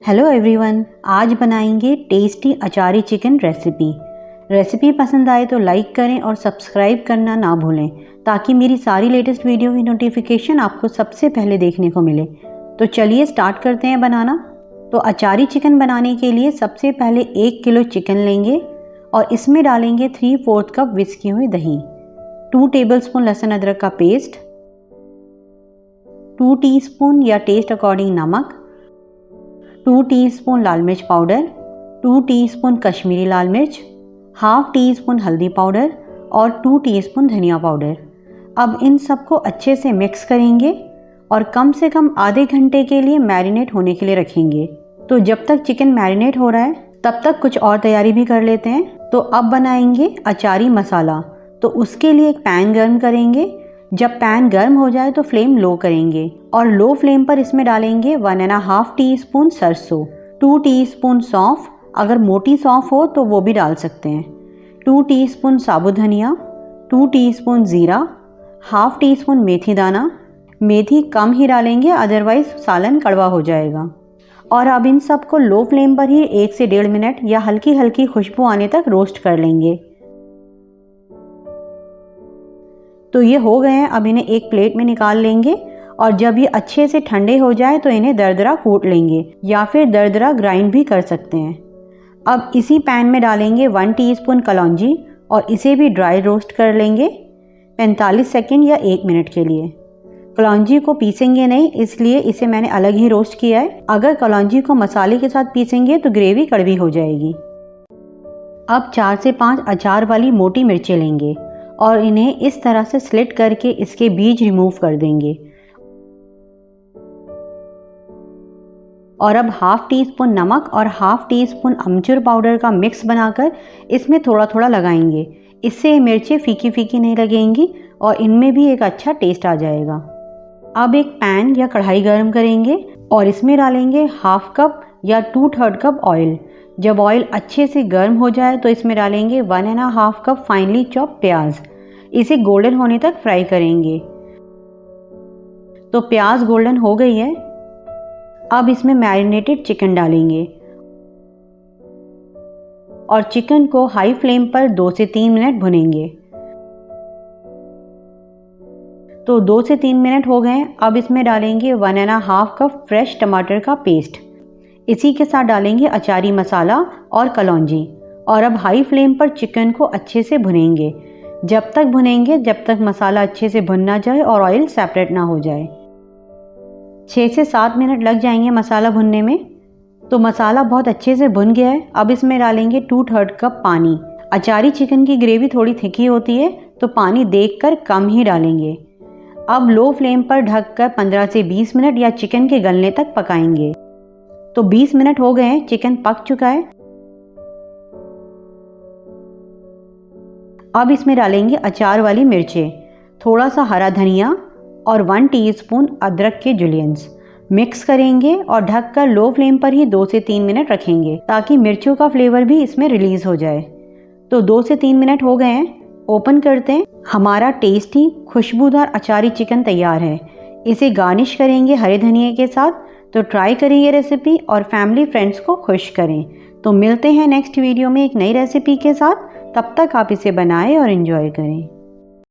Hello everyone, आज बनाएंगे tasty अचारी chicken recipe पसंद आए तो लाइक करें और सब्सक्राइब करना ना भूलें ताकि मेरी सारी लेटेस्ट वीडियो की नोटिफिकेशन आपको सबसे पहले देखने को मिले। तो चलिए स्टार्ट करते हैं बनाना। तो अचारी चिकन बनाने के लिए सबसे पहले 1 किलो चिकन लेंगे और इसमें डालेंगे 3/4 कप विस्की हुई दही, 2 टेबलस्पून लहसुन अदरक का पेस्ट, 2 टीस्पून या टेस्ट अकॉर्डिंग नमक, 2 टीस्पून लाल मिर्च पाउडर, 2 टीस्पून कश्मीरी लाल मिर्च, हाफ टी स्पून हल्दी पाउडर और 2 टीस्पून धनिया पाउडर। अब इन सबको अच्छे से मिक्स करेंगे और कम से कम आधे घंटे के लिए मैरिनेट होने के लिए रखेंगे। तो जब तक चिकन मैरिनेट हो रहा है तब तक कुछ और तैयारी भी कर लेते हैं। तो अब बनाएंगे अचारी मसाला। तो उसके लिए एक पैन गर्म करेंगे। जब पैन गर्म हो जाए तो फ्लेम लो करेंगे और लो फ्लेम पर इसमें डालेंगे 1.5 टीस्पून सरसों, 2 टीस्पून सौंफ, अगर मोटी सौंफ हो तो वो भी डाल सकते हैं, 2 टीस्पून साबुत धनिया, 2 टीस्पून ज़ीरा, हाफ टी स्पून मेथी दाना। मेथी कम ही डालेंगे अदरवाइज सालन कड़वा हो जाएगा। और अब इन सबको लो फ्लेम पर ही 1 से 1.5 मिनट या हल्की हल्की खुशबू आने तक रोस्ट कर लेंगे। तो ये हो गए हैं। अब इन्हें एक प्लेट में निकाल लेंगे और जब ये अच्छे से ठंडे हो जाए तो इन्हें दरदरा कूट लेंगे या फिर दरदरा ग्राइंड भी कर सकते हैं। अब इसी पैन में डालेंगे 1 टीस्पून कलौंजी और इसे भी ड्राई रोस्ट कर लेंगे 45 सेकंड या 1 मिनट के लिए। कलौंजी को पीसेंगे नहीं, इसलिए इसे मैंने अलग ही रोस्ट किया है। अगर कलौंजी को मसाले के साथ पीसेंगे तो ग्रेवी कड़वी हो जाएगी। अब 4 से 5 अचार वाली मोटी मिर्चें लेंगे और इन्हें इस तरह से स्लिट करके इसके बीज रिमूव कर देंगे। और अब हाफ टी स्पून नमक और हाफ टी स्पून अमचूर पाउडर का मिक्स बनाकर इसमें थोड़ा थोड़ा लगाएंगे। इससे ये मिर्चें फीकी फीकी नहीं लगेंगी और इनमें भी एक अच्छा टेस्ट आ जाएगा। अब एक पैन या कढ़ाई गर्म करेंगे और इसमें डालेंगे हाफ कप या 2/3 कप ऑयल। जब ऑयल अच्छे से गर्म हो जाए तो इसमें डालेंगे 1.5 कप फाइनली चॉप प्याज। इसे गोल्डन होने तक फ्राई करेंगे। तो प्याज गोल्डन हो गई है। अब इसमें मैरिनेटेड चिकन डालेंगे और चिकन को हाई फ्लेम पर 2 से 3 मिनट भुनेंगे। तो 2 से 3 मिनट हो गए। अब इसमें डालेंगे 1.5 कप फ्रेश टमाटर का पेस्ट। इसी के साथ डालेंगे अचारी मसाला और कलौंजी और अब हाई फ्लेम पर चिकन को अच्छे से भुनेंगे। जब तक भुनेंगे जब तक मसाला अच्छे से भुन ना जाए और ऑयल सेपरेट ना हो जाए। 6 से 7 मिनट लग जाएंगे मसाला भुनने में। तो मसाला बहुत अच्छे से भुन गया है। अब इसमें डालेंगे 2/3 कप पानी। अचारी चिकन की ग्रेवी थोड़ी थिकी होती है तो पानी देखकर कम ही डालेंगे। अब लो फ्लेम पर ढककर 15 से 20 मिनट या चिकन के गलने तक पकाएंगे। तो 20 मिनट हो गए हैं, चिकन पक चुका है। अब इसमें डालेंगे अचार वाली मिर्चें, थोड़ा सा हरा धनिया और 1 टीस्पून अदरक के जुलियंस। मिक्स करेंगे और ढककर लो फ्लेम पर ही 2 से 3 मिनट रखेंगे ताकि मिर्चों का फ्लेवर भी इसमें रिलीज हो जाए। तो 2 से 3 मिनट हो गए हैं। ओपन करते हैं। हमारा टेस्टी खुशबूदार अचारी चिकन तैयार है। इसे गार्निश करेंगे हरे धनिया के साथ। तो ट्राई करें ये रेसिपी और फैमिली फ्रेंड्स को खुश करें। तो मिलते हैं नेक्स्ट वीडियो में एक नई रेसिपी के साथ। तब तक आप इसे बनाएं और एंजॉय करें।